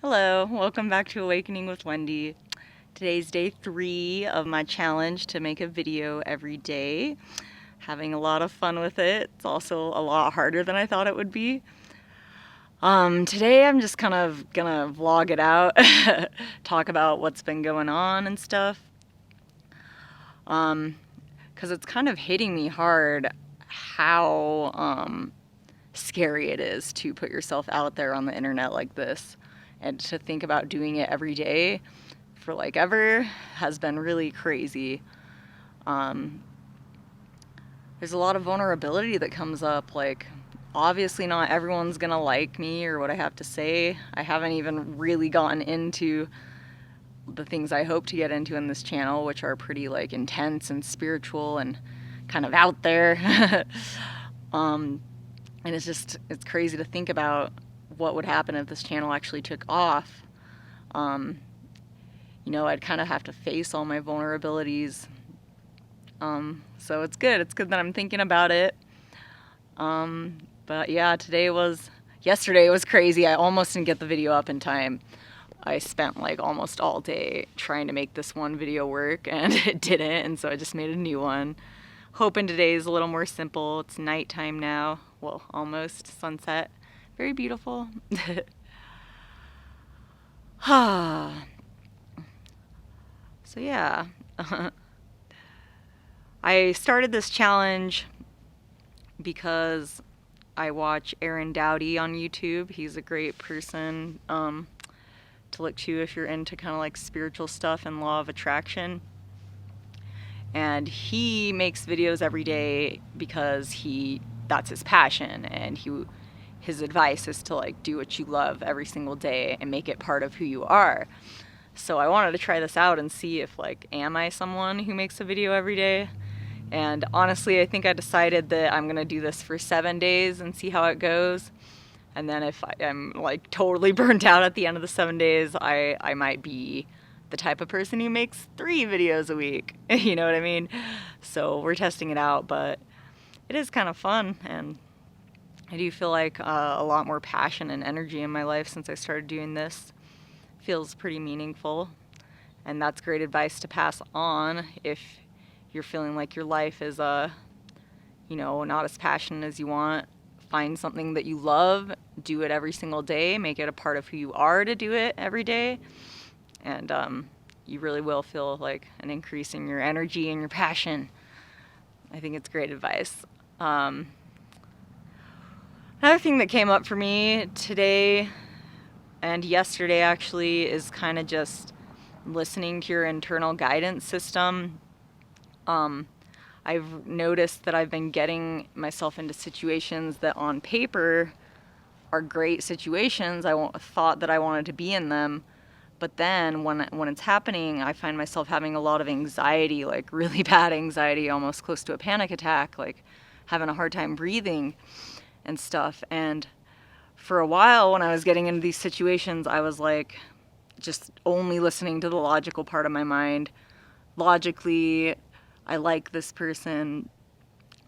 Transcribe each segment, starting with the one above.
Hello, welcome back to Awakening with Wendy. Today's day 3 of my challenge to make a video every day. Having a lot of fun with it. It's also a lot harder than I thought it would be. Today I'm just kind of gonna vlog it out, talk about what's been going on and stuff. Because it's kind of hitting me hard how scary it is to put yourself out there on the internet like this, and to think about doing it every day for like ever has been really crazy. There's a lot of vulnerability that comes up. Like, obviously not everyone's gonna like me or what I have to say. I haven't even really gotten into the things I hope to get into in this channel, which are pretty like intense and spiritual and kind of out there. And it's crazy to think about what would happen if this channel actually took off. I'd kind of have to face all my vulnerabilities. So it's good. It's good that I'm thinking about it. But yeah, yesterday was crazy. I almost didn't get the video up in time. I spent like almost all day trying to make this one video work, and it didn't, and so I just made a new one. Hoping today's a little more simple. It's nighttime now. Well, almost sunset. Very beautiful. So yeah. I started this challenge because I watch Aaron Dowdy on YouTube. He's a great person to look to if you're into kind of like spiritual stuff and law of attraction. And he makes videos every day because that's his passion, and his advice is to like do what you love every single day and make it part of who you are. So I wanted to try this out and see if am I someone who makes a video every day? And honestly, I think I decided that I'm gonna do this for 7 days and see how it goes. And then if I'm like totally burnt out at the end of the 7 days, I might be the type of person who makes 3 videos a week. You know what I mean? So we're testing it out, but it is kind of fun, and I do feel like a lot more passion and energy in my life since I started doing this. Feels pretty meaningful, and that's great advice to pass on if you're feeling like your life is not as passionate as you want. Find something that you love, do it every single day, make it a part of who you are to do it every day, and you really will feel like an increase in your energy and your passion. I think it's great advice. Another thing that came up for me today and yesterday actually is kind of just listening to your internal guidance system. I've noticed that I've been getting myself into situations that on paper are great situations. I thought that I wanted to be in them, but then when it's happening, I find myself having a lot of anxiety, like really bad anxiety, almost close to a panic attack, like having a hard time breathing and stuff. And for a while when I was getting into these situations, I was like just only listening to the logical part of my mind. Logically, I like this person,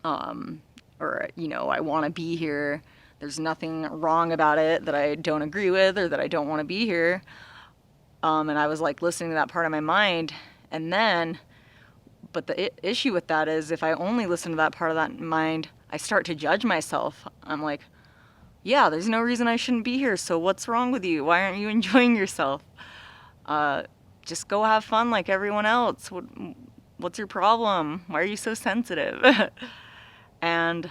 or I want to be here. There's nothing wrong about it that I don't agree with or that I don't want to be here. And I was like listening to that part of my mind. But the issue with that is if I only listen to that part of that mind, I start to judge myself. I'm like, yeah, there's no reason I shouldn't be here, so what's wrong with you? Why aren't you enjoying yourself? Just go have fun like everyone else. What's your problem? Why are you so sensitive? And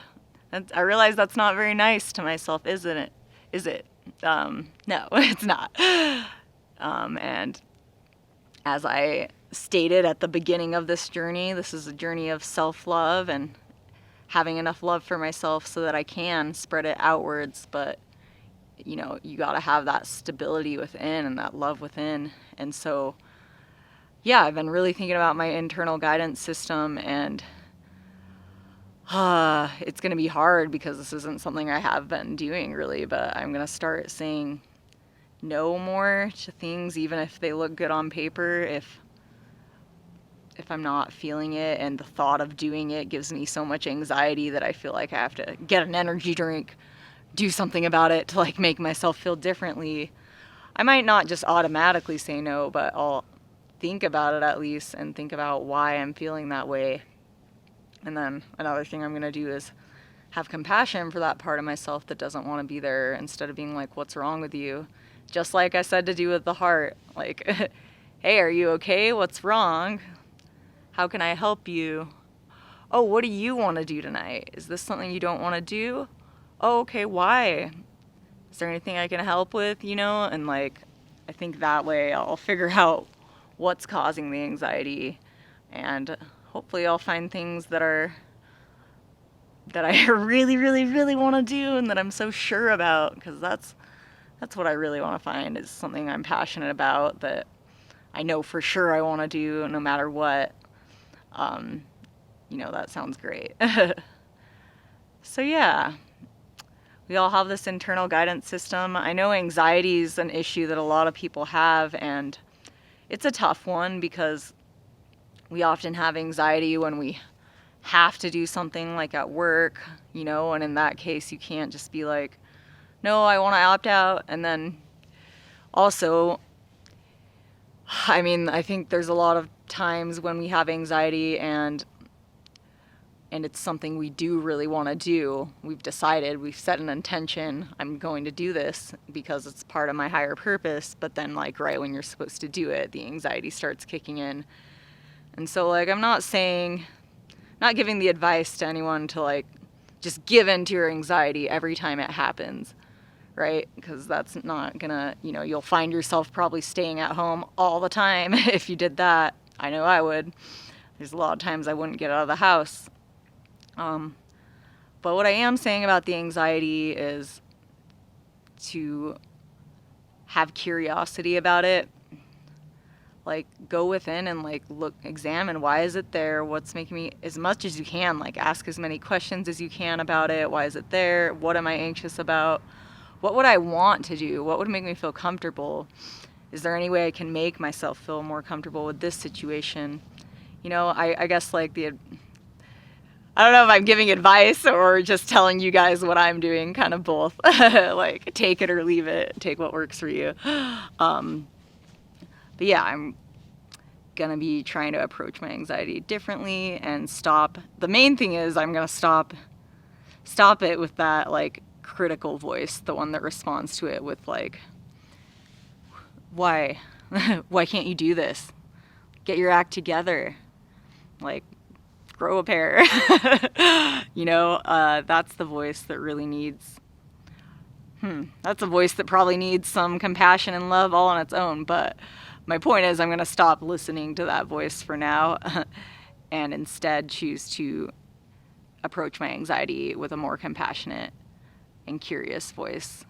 I realize that's not very nice to myself, isn't it? Is it? No, it's not. And as I stated at the beginning of this journey, this is a journey of self-love and having enough love for myself so that I can spread it outwards. But you gotta have that stability within and that love within. And so yeah, I've been really thinking about my internal guidance system, and it's gonna be hard because this isn't something I have been doing really, but I'm gonna start saying no more to things, even if they look good on paper, if I'm not feeling it and the thought of doing it gives me so much anxiety that I feel like I have to get an energy drink, do something about it to like make myself feel differently. I might not just automatically say no, but I'll think about it at least and think about why I'm feeling that way. And then another thing I'm going to do is have compassion for that part of myself that doesn't want to be there, instead of being like, what's wrong with you? Just like I said to do with the heart. Like, hey, are you okay? What's wrong? How can I help you? Oh, what do you want to do tonight? Is this something you don't want to do? Oh, okay, why? Is there anything I can help with, you know? And like, I think that way I'll figure out what's causing the anxiety, and hopefully I'll find things that I really, really, really want to do and that I'm so sure about, because that's what I really want to find, is something I'm passionate about that I know for sure I want to do no matter what. That sounds great. So yeah, we all have this internal guidance system. I know anxiety is an issue that a lot of people have, and it's a tough one because we often have anxiety when we have to do something, like at work, and in that case you can't just be like, no, I want to opt out. And then also, I think there's a lot of times when we have anxiety and it's something we do really want to do. We've decided, we've set an intention, I'm going to do this because it's part of my higher purpose, but then like right when you're supposed to do it, the anxiety starts kicking in. And so like, I'm not giving the advice to anyone to like just give in to your anxiety every time it happens, right? Because that's not gonna, you'll find yourself probably staying at home all the time if you did that. I know I would. There's a lot of times I wouldn't get out of the house. But what I am saying about the anxiety is to have curiosity about it. Like, go within and like examine, why is it there? What's making me, as much as you can, like ask as many questions as you can about it. Why is it there? What am I anxious about? What would I want to do? What would make me feel comfortable? Is there any way I can make myself feel more comfortable with this situation? I guess like I don't know if I'm giving advice or just telling you guys what I'm doing, kind of both. Like, take it or leave it. Take what works for you. But yeah, I'm gonna be trying to approach my anxiety differently and stop. The main thing is I'm gonna stop it with that like critical voice, the one that responds to it with like, why? Why can't you do this? Get your act together. Like, grow a pair. That's the voice that really needs, that's a voice that probably needs some compassion and love all on its own. But my point is, I'm going to stop listening to that voice for now and instead choose to approach my anxiety with a more compassionate and curious voice.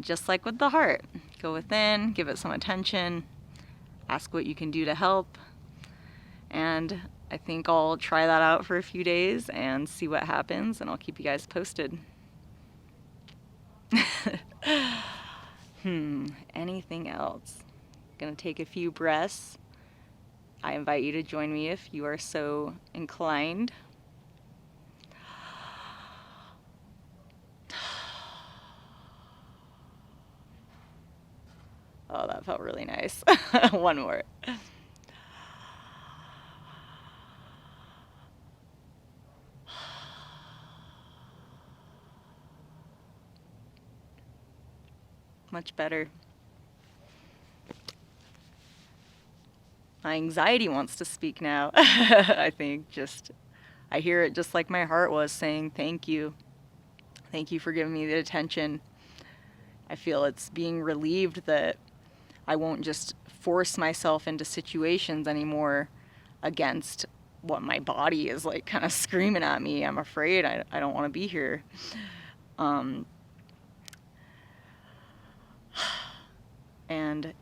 Just like with the heart. Go within, give it some attention, ask what you can do to help. And I think I'll try that out for a few days and see what happens, and I'll keep you guys posted. Anything else? Gonna take a few breaths. I invite you to join me if you are so inclined. Oh, that felt really nice. One more. Much better. My anxiety wants to speak now. I think I hear it just like my heart was saying, thank you. Thank you for giving me the attention. I feel it's being relieved that I won't just force myself into situations anymore against what my body is like kind of screaming at me. I'm afraid. I don't want to be here. And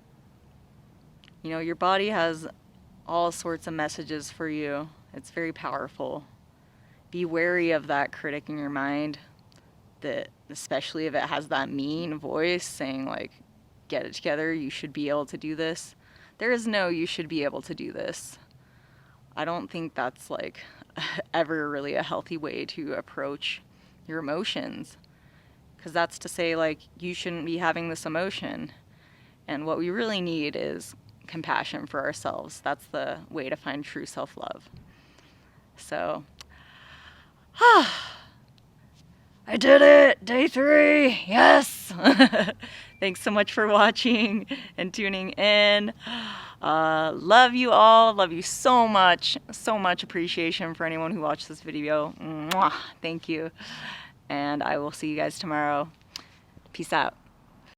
your body has all sorts of messages for you. It's very powerful. Be wary of that critic in your mind, that especially if it has that mean voice saying like, get it together, you should be able to do this. There is no you should be able to do this. I don't think that's like ever really a healthy way to approach your emotions, because that's to say like, you shouldn't be having this emotion. And what we really need is compassion for ourselves. That's the way to find true self-love. So, I did it! Day 3! Yes! Thanks so much for watching and tuning in. Love you all. Love you so much. So much appreciation for anyone who watched this video. Mwah! Thank you. And I will see you guys tomorrow. Peace out.